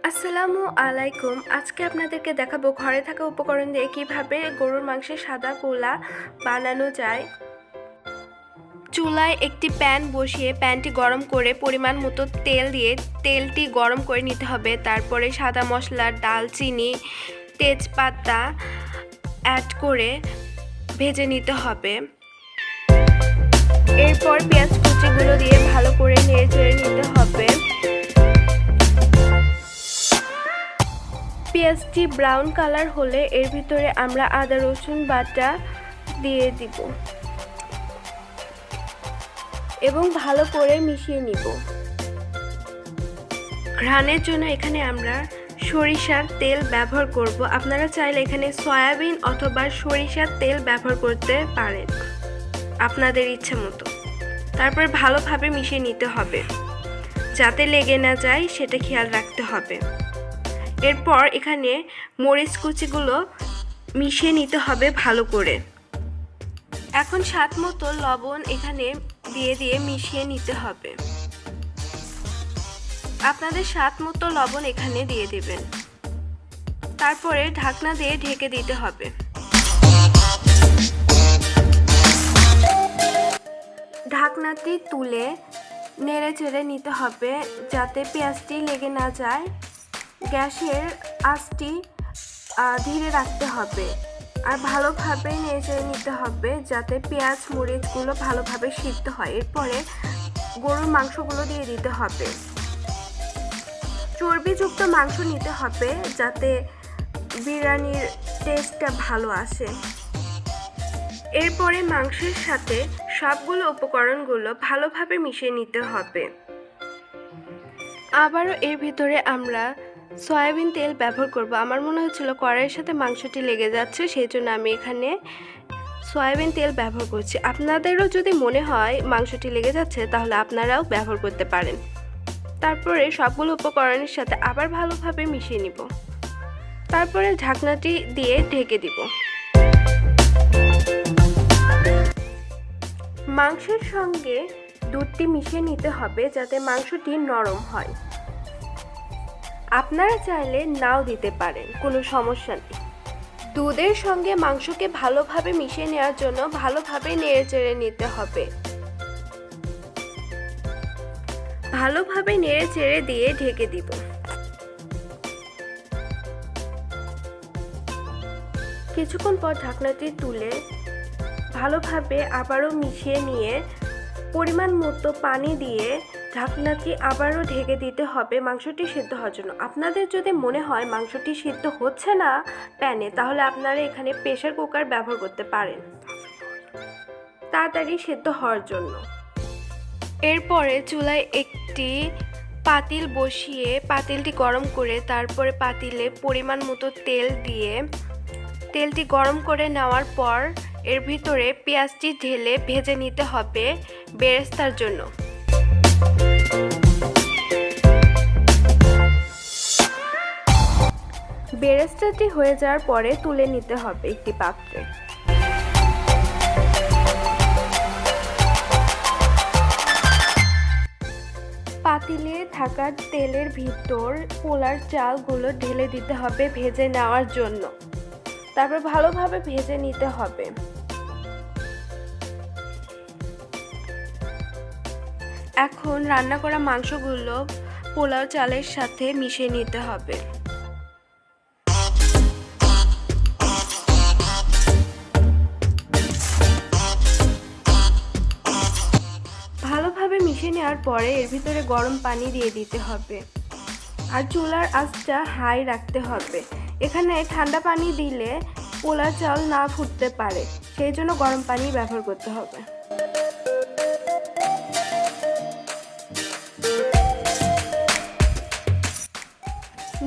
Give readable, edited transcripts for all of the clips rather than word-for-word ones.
আসসালামু আলাইকুম। আজকে আপনাদেরকে দেখাবো ঘরে থাকা উপকরণ দিয়ে কিভাবে গরুর মাংসের সাদা পোলা বানানো যায়। চুলায় একটি প্যান বসিয়ে প্যানটি গরম করে পরিমাণ মতো তেল দিয়ে তেলটি গরম করে নিতে হবে। তারপরে সাদা মশলা, দালচিনি, তেজপাতা অ্যাড করে ভেজে নিতে হবে। এরপর পেঁয়াজ কুচিগুলো দিয়ে ভালো করে নেড়ে নিতে হবে। পেঁয়াজটি ব্রাউন কালার হলে এর ভিতরে আমরা আদা রসুন বাটা দিয়ে দিব এবং ভালো করে মিশিয়ে নিব। ঘ্রাণের জন্য এখানে আমরা সরিষার তেল ব্যবহার করব। আপনারা চাইলে এখানে সয়াবিন অথবা সরিষার তেল ব্যবহার করতে পারেন আপনাদের ইচ্ছে মতো। তারপর ভালোভাবে মিশিয়ে নিতে হবে, যাতে লেগে না যায় সেটা খেয়াল রাখতে হবে। এরপর এখানে মরিচ কুচিগুলো মিশিয়ে নিতে হবে ভালো করে। এখন স্বাদ মতো লবণ এখানে দিয়ে মিশিয়ে নিতে হবে। আপনাদের স্বাদ মতো লবণ এখানে দিয়ে দেবেন। তারপরে ঢাকনা দিয়ে ঢেকে দিতে হবে। ঢাকনাটি তুলে নেড়ে চেড়ে নিতে হবে যাতে পেঁয়াজটি লেগে না যায়। গ্যাসের আঁচটি ধীরে রাখতে হবে আর ভালোভাবে নেড়ে নিতে হবে যাতে পেঁয়াজ মরিচগুলো ভালোভাবে সিদ্ধ হয়। এরপরে গরুর মাংসগুলো দিয়ে দিতে হবে। চর্বিযুক্ত মাংস নিতে হবে যাতে বিরিয়ানির টেস্টটা ভালো আসে। এরপরে মাংসের সাথে সবগুলো উপকরণগুলো ভালোভাবে মিশিয়ে নিতে হবে। আবারও এর ভিতরে আমরা সয়াবিন তেল ব্যবহার করব। আমার মনে হচ্ছিল কড়াইয়ের সাথে মাংসটি লেগে যাচ্ছে, সেই জন্য আমি এখানে সয়াবিন তেল ব্যবহার করছি। আপনাদেরও যদি মনে হয় মাংসটি লেগে যাচ্ছে তাহলে আপনারাও ব্যবহার করতে পারেন। তারপরে সবগুলো উপকরণের সাথে আবার ভালোভাবে মিশিয়ে নিব। তারপরে ঢাকনাটি দিয়ে ঢেকে দিব। মাংসের সঙ্গে দুধটি মিশিয়ে নিতে হবে যাতে মাংসটি নরম হয়। আপনারা চাইলে নাও দিতে পারেন, কোনো সমস্যা নেই। দুধের সঙ্গে মাংসকে ভালোভাবে মিশিয়ে নেওয়ার জন্য ভালোভাবে নেড়ে চেড়ে নিতে হবে। ভালোভাবে নেড়ে চেড়ে দিয়ে ঢেকে দিব। কিছুক্ষণ পর ঢাকনাটি তুলে ভালোভাবে আবারও মিশিয়ে নিয়ে পরিমাণ মতো পানি দিয়ে ঢাকনাটি আবারও ঢেকে দিতে হবে মাংসটি সিদ্ধ হওয়ার জন্য। আপনাদের যদি মনে হয় মাংসটি সিদ্ধ হচ্ছে না প্যানে, তাহলে আপনারা এখানে প্রেসার কুকার ব্যবহার করতে পারেন তাড়াতাড়ি সিদ্ধ হওয়ার জন্য। এরপরে চুলায় একটি পাতিল বসিয়ে পাতিলটি গরম করে তারপরে পাতিলে পরিমাণ মতো তেল দিয়ে তেলটি গরম করে নেওয়ার পর এর ভিতরে পেঁয়াজটি ঢেলে ভেজে নিতে হবে বেরেস্তার জন্য। বেরেস্তাটি হয়ে যাওয়ার পরে তুলে নিতে হবে একটি পাত্রে। পাতিলে থাকা তেলের ভিতর পোলার চালগুলো ঢেলে দিতে হবে ভেজে নেওয়ার জন্য। তারপর ভালোভাবে ভেজে নিতে হবে। এখন রান্না করা মাংসগুলো পোলাও চালের সাথে মিশিয়ে নিতে হবে। ভালোভাবে মিশিয়ে নেওয়ার পরে এর ভিতরে গরম পানি দিয়ে দিতে হবে আর চুলার আঁচটা হাই রাখতে হবে। এখানে ঠান্ডা পানি দিলে পোলাও চাল না ফুটতে পারে, সেই জন্য গরম পানি ব্যবহার করতে হবে।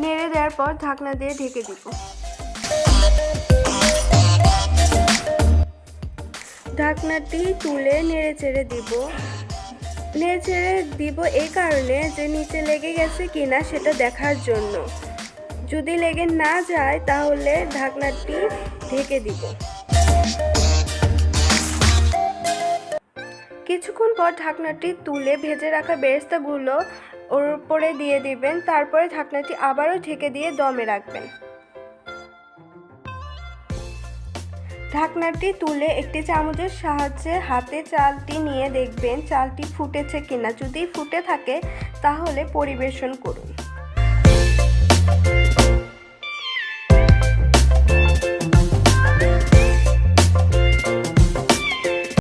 নেড়ে দেওয়ার পর ঢাকনা দিয়ে ঢেকে দিব। ঢাকনাটি তুলে নেড়ে চেড়ে দিব এই কারণে যে নিচে লেগে গেছে কিনা সেটা দেখার জন্য। যদি লেগে না যায় তাহলে ঢাকনাটি ঢেকে দিব। কিছুক্ষণ পর ঢাকনাটি তুলে ভেজে রাখা বেরেস্তাগুলো ওর উপরে দিয়ে দিবেন। তারপরে ঢাকনাটি আবারও ঢেকে দিয়ে দমে রাখবেন। ঢাকনাটি তুলে একটি চামচের সাহায্যে হাতে চালটি নিয়ে দেখবেন চালটি ফুটেছে কিনা। যদি ফুটে থাকে তাহলে পরিবেশন করুন।